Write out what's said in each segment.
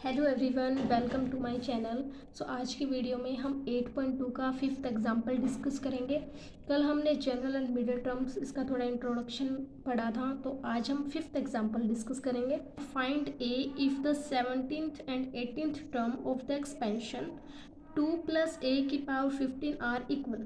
Hello everyone, welcome to my channel. So आज की video में हम 8.2 का फिफ्थ एग्जाम्पल डिस्कस करेंगे। कल हमने जनरल एंड मिडिल टर्म्स इसका थोड़ा इंट्रोडक्शन पढ़ा था, तो आज हम फिफ्थ एग्जाम्पल डिस्कस करेंगे। Find A if the 17th and 18th term of the expansion 2 + a की पावर 15 आर इक्वल।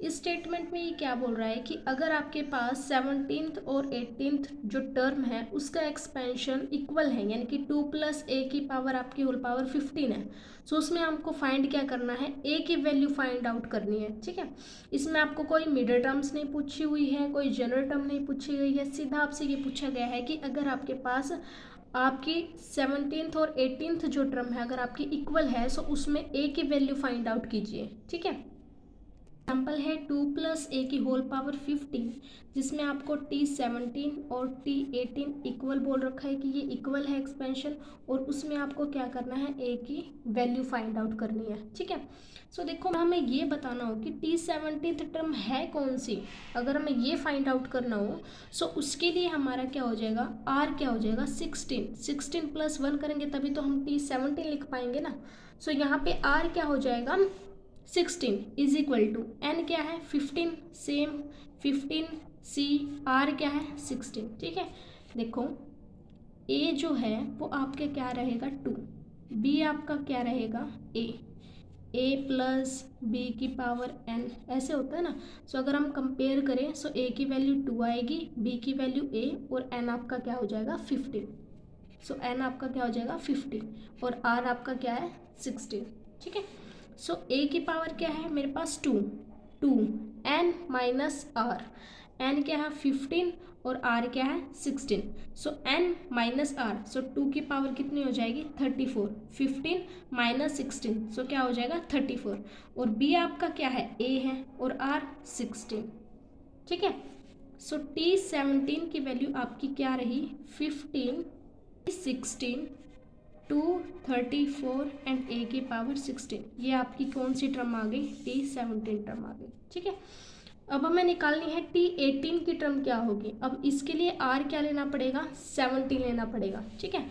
इस स्टेटमेंट में ये क्या बोल रहा है कि अगर आपके पास 17th और 18th जो टर्म है उसका एक्सपेंशन इक्वल है, यानी कि 2 + a की पावर आपकी होल पावर 15 है, सो उसमें हमको फाइंड क्या करना है, a की वैल्यू फाइंड आउट करनी है। ठीक है, इसमें आपको कोई मिडिल टर्म्स नहीं पूछी हुई है, कोई जनरल टर्म नहीं पूछी गई है, सीधा आपसे ये पूछा गया है कि अगर आपके पास आपकी 17th और 18th जो टर्म है अगर आपकी इक्वल है, सो उसमें a की वैल्यू फाइंड आउट कीजिए। ठीक है, एग्जाम्पल है 2 + a की होल पावर 15, जिसमें आपको t17 और t18 इक्वल बोल रखा है कि ये इक्वल है एक्सपेंशन, और उसमें आपको क्या करना है, a की वैल्यू फाइंड आउट करनी है। ठीक है, सो देखो हमें ये बताना हो कि t17th टर्म है कौन सी। अगर हमें ये फाइंड आउट करना हो सो उसके लिए हमारा क्या हो जाएगा, r क्या हो जाएगा 16 + 1 करेंगे तभी तो हम t17 लिख पाएंगे ना। सो यहाँ पे r क्या हो जाएगा 16 इज इक्वल टू एन क्या है 15, सेम 15 सी आर क्या है 16। ठीक है, देखो ए जो है वो आपके क्या रहेगा 2, बी आपका क्या रहेगा ए प्लस बी की पावर एन, ऐसे होता है ना। सो अगर हम कंपेयर करें सो ए की वैल्यू 2 आएगी, बी की वैल्यू ए, और एन आपका क्या हो जाएगा 15। सो एन आपका क्या हो जाएगा 15 और आर आपका क्या है 16। ठीक है, सो ए की पावर क्या है मेरे पास 2 एन माइनस आर, एन क्या है 15 और आर क्या है 16। सो एन माइनस आर, सो 2 की पावर कितनी हो जाएगी 34, 15 माइनस 16, सो क्या हो जाएगा 34, और बी आपका क्या है ए है और आर 16। ठीक है, सो t17 की वैल्यू आपकी क्या रही 15, 16, 2, 34 एंड a की पावर 16। ये आपकी कौन सी टर्म आ गई, t17 टर्म आ गई। ठीक है, अब हमें निकालनी है t18 की टर्म क्या होगी। अब इसके लिए r क्या लेना पड़ेगा 17 लेना पड़ेगा। ठीक है,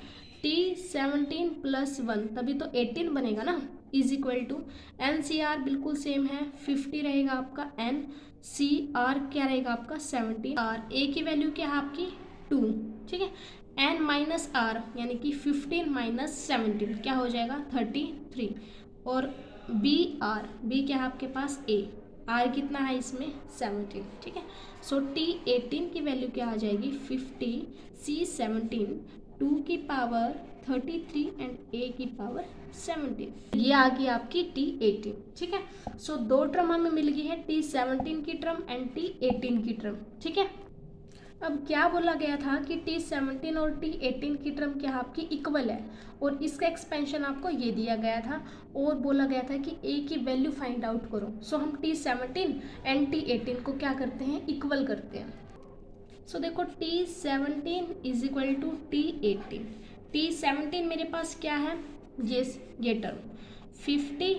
t17 + 1 तभी तो 18 बनेगा ना, is equal to n c r बिल्कुल सेम है, 50 रहेगा आपका एन, सी आर क्या रहेगा आपका 17, आर ए की वैल्यू क्या है आपकी 2। ठीक है, एन माइनस आर यानी कि 15 माइनस 17 क्या हो जाएगा 33, और बी क्या है आपके पास ए, आर कितना है इसमें 17। ठीक है, सो t18 की वैल्यू क्या आ जाएगी 50, सी 17, 2 की पावर 33 एंड a की पावर 17। ये आ गई आपकी t18। ठीक है, सो दो टर्म हमें मिल गई है, t17 की टर्म एंड t18 की टर्म। ठीक है, अब क्या बोला गया था कि t17 और t18 की टर्म क्या आपकी इक्वल है, और इसका एक्सपेंशन आपको ये दिया गया था, और बोला गया था कि a की वैल्यू फाइंड आउट करो। सो हम t17 एंड t18 को क्या करते हैं, इक्वल करते हैं। सो देखो t17 is equal to t18, t17 मेरे पास क्या है ये टर्म 50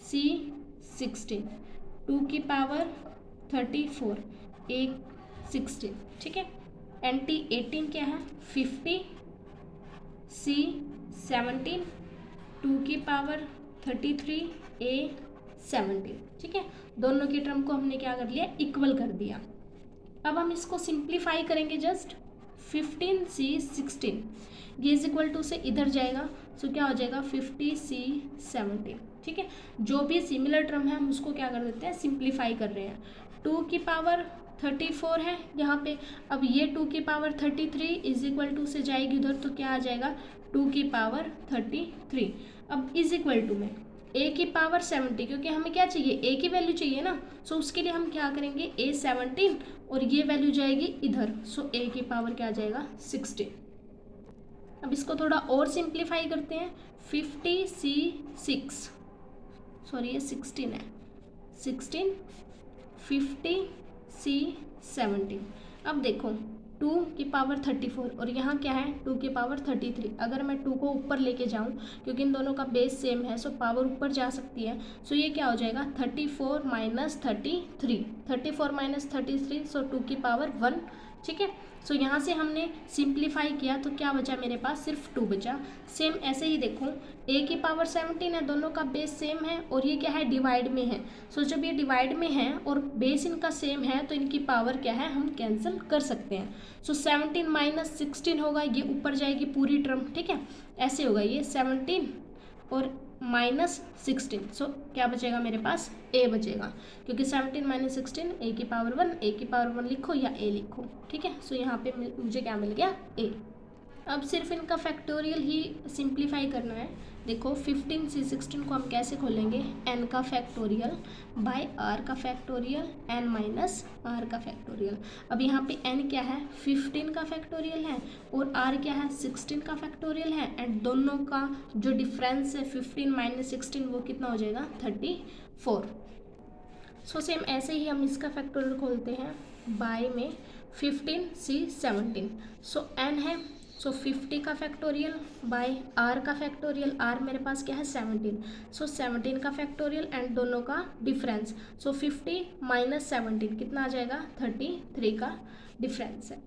c 16, 2 की पावर 34, एक 16। ठीक है, एंड t18 क्या है 50 c 17, 2 की पावर 33, a 17। ठीक है, दोनों की टर्म को हमने क्या कर लिया, इक्वल कर दिया। अब हम इसको सिंप्लीफाई करेंगे जस्ट 15 c 16, ये इज इक्वल टू से इधर जाएगा, सो क्या हो जाएगा 50 c 17। ठीक है, जो भी सिमिलर टर्म है हम उसको क्या कर देते हैं, सिंप्लीफाई कर रहे हैं। 2 की पावर 34 है यहाँ पे, अब ये 2 की पावर 33 इज इक्वल टू से जाएगी उधर, तो क्या आ जाएगा 2 की पावर 33। अब इज इक्वल टू में a की पावर 70, क्योंकि हमें क्या चाहिए a की वैल्यू चाहिए ना, सो उसके लिए हम क्या करेंगे a 17 और ये वैल्यू जाएगी इधर, सो a की पावर क्या आ जाएगा 16। अब इसको थोड़ा और सिंप्लीफाई करते हैं, 50 c 6, सॉरी ये 16 है, 16 50 c 17। अब देखो 2 की पावर 34 और यहाँ क्या है 2 की पावर 33, अगर मैं 2 को ऊपर लेके जाऊँ क्योंकि इन दोनों का बेस सेम है, सो पावर ऊपर जा सकती है। सो ये क्या हो जाएगा 34 माइनस 33, 34 माइनस 33, सो 2 की पावर 1, ठीक है। सो यहाँ से हमने सिंप्लीफाई किया तो क्या बचा मेरे पास, सिर्फ 2 बचा। सेम ऐसे ही देखो, a की पावर 17 है, दोनों का बेस सेम है और ये क्या है, डिवाइड में है। सो जब ये डिवाइड में है और बेस इनका सेम है तो इनकी पावर क्या है, हम कैंसिल कर सकते हैं। सो 17 माइनस 16 होगा, ये ऊपर जाएगी पूरी टर्म, ठीक है। ऐसे होगा ये 17 और माइनस 16। सो क्या बचेगा मेरे पास, a बचेगा, क्योंकि 17 माइनस 16 a की पावर 1, a की पावर 1 लिखो या a लिखो, ठीक है। सो यहाँ पे मुझे क्या मिल गया, a। अब सिर्फ इनका फैक्टोरियल ही सिंप्लीफाई करना है। देखो 15 से 16 को हम कैसे खोलेंगे, n का फैक्टोरियल बाय r का फैक्टोरियल n माइनस r का फैक्टोरियल। अब यहाँ पे n क्या है, 15 का फैक्टोरियल है और r क्या है, 16 का फैक्टोरियल है, एंड दोनों का जो डिफरेंस है 15 माइनस 16 वो कितना हो जाएगा, 34। सो सेम ऐसे ही हम इसका फैक्टोरियल खोलते हैं, बाय में 15 से 17। सो n है, सो 50 का फैक्टोरियल बाय r का फैक्टोरियल, r मेरे पास क्या है 17, सो 17 का फैक्टोरियल एंड दोनों का डिफरेंस। सो 50 माइनस 17 कितना आ जाएगा, 33 का डिफरेंस है,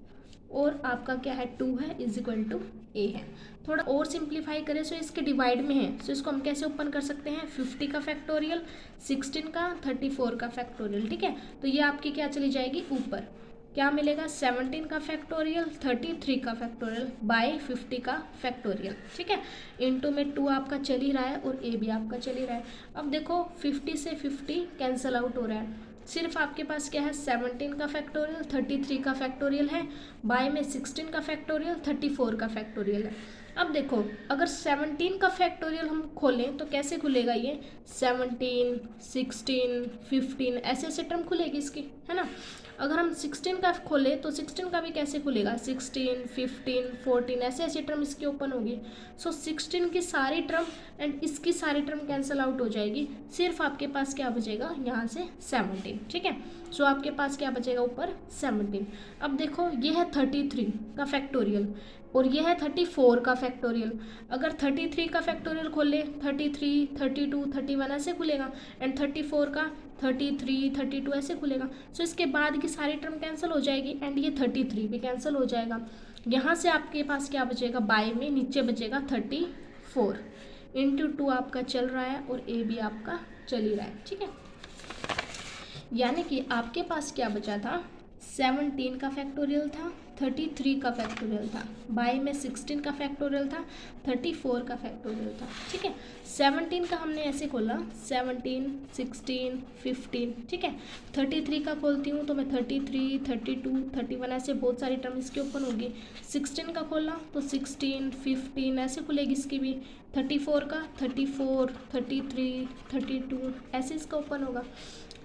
और आपका क्या है 2 है इज इक्वल टू a है। थोड़ा और सिंप्लीफाई करें, सो इसके डिवाइड में है, सो इसको हम कैसे ओपन कर सकते हैं, 50 का फैक्टोरियल, 16 का, 34 का फैक्टोरियल, ठीक है। तो ये आपकी क्या चली जाएगी ऊपर, क्या मिलेगा, 17 का फैक्टोरियल, 33 का फैक्टोरियल बाय 50 का फैक्टोरियल, ठीक है। इनटू में 2 आपका चल ही रहा है और a भी आपका चल ही रहा है। अब देखो 50 से 50 कैंसिल आउट हो रहा है, सिर्फ आपके पास क्या है, 17 का फैक्टोरियल, 33 का फैक्टोरियल है, बाय में 16 का फैक्टोरियल, 34 का फैक्टोरियल है। अब देखो अगर 17 का फैक्टोरियल हम खोलें तो कैसे खुलेगा, ये 17, 16, 15 ऐसे ऐसे टर्म खुलेगी इसकी, है ना। अगर हम 16 का खोले तो 16 का भी कैसे खुलेगा, 16, 15, 14 ऐसे ऐसे टर्म इसकी ओपन होगी। सो 16 की सारी टर्म एंड इसकी सारी टर्म कैंसिल आउट हो जाएगी, सिर्फ आपके पास क्या बचेगा, यहाँ से 17, ठीक है। सो आपके पास क्या बचेगा ऊपर, 17। अब देखो ये है 33 का फैक्टोरियल और ये है 34 का फैक्टोरियल। अगर 33 का फैक्टोरियल खोले 33, 32, 31 ऐसे खुलेगा, एंड 34 का 33, 32 ऐसे खुलेगा। सो इसके बाद की सारी टर्म कैंसिल हो जाएगी एंड ये 33 भी कैंसिल हो जाएगा। यहाँ से आपके पास क्या बचेगा, बाय में नीचे बचेगा 34 इंटू 2 आपका चल रहा है और a भी आपका चल ही रहा है, ठीक है। यानी कि आपके पास क्या बचा था, 17 का फैक्टोरियल था, 33 का फैक्टोरियल था, बाय में 16 का फैक्टोरियल था, 34 का फैक्टोरियल था, ठीक है। 17 का हमने ऐसे खोला, 17, 16, 15, ठीक है। 33 का खोलती हूँ तो मैं 33, 32, 31 ऐसे बहुत सारी टर्म इसके ओपन होगी। 16 का खोला तो 16, 15 ऐसे खुलेगी इसकी भी। 34 का 34, 33, 32 ऐसे इसका ओपन होगा।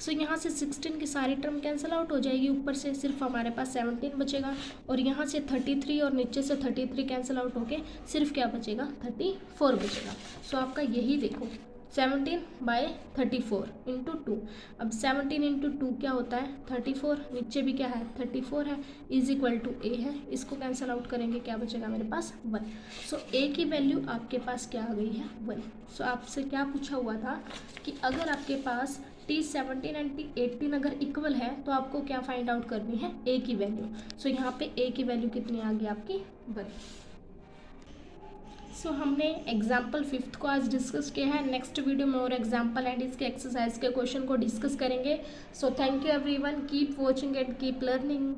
सो यहाँ से 16 की सारी टर्म कैंसिल आउट हो जाएगी, ऊपर से सिर्फ हमारे पास 17 बचेगा, और यहाँ से 33 और नीचे से 33 कैंसिल आउट होके सिर्फ क्या बचेगा, 34 बचेगा। सो आपका यही देखो 17 बाय 34 इंटू 2। अब 17 इंटू 2 क्या होता है, 34, नीचे भी क्या है 34 है, इज इक्वल टू a है। इसको कैंसिल आउट करेंगे, क्या बचेगा मेरे पास 1। सो a की वैल्यू आपके पास क्या आ गई है 1। सो आपसे क्या पूछा हुआ था कि अगर आपके पास T17 एंड T18 अगर इक्वल है तो आपको क्या फाइंड आउट करनी है, a की वैल्यू। सो यहाँ पे a की वैल्यू कितनी आ गई आपकी 1। सो हमने एग्जाम्पल 5th को आज डिस्कस किया है। नेक्स्ट वीडियो में और एग्जाम्पल एंड इसके एक्सरसाइज के क्वेश्चन को डिस्कस करेंगे। So thank you everyone, keep watching and keep learning.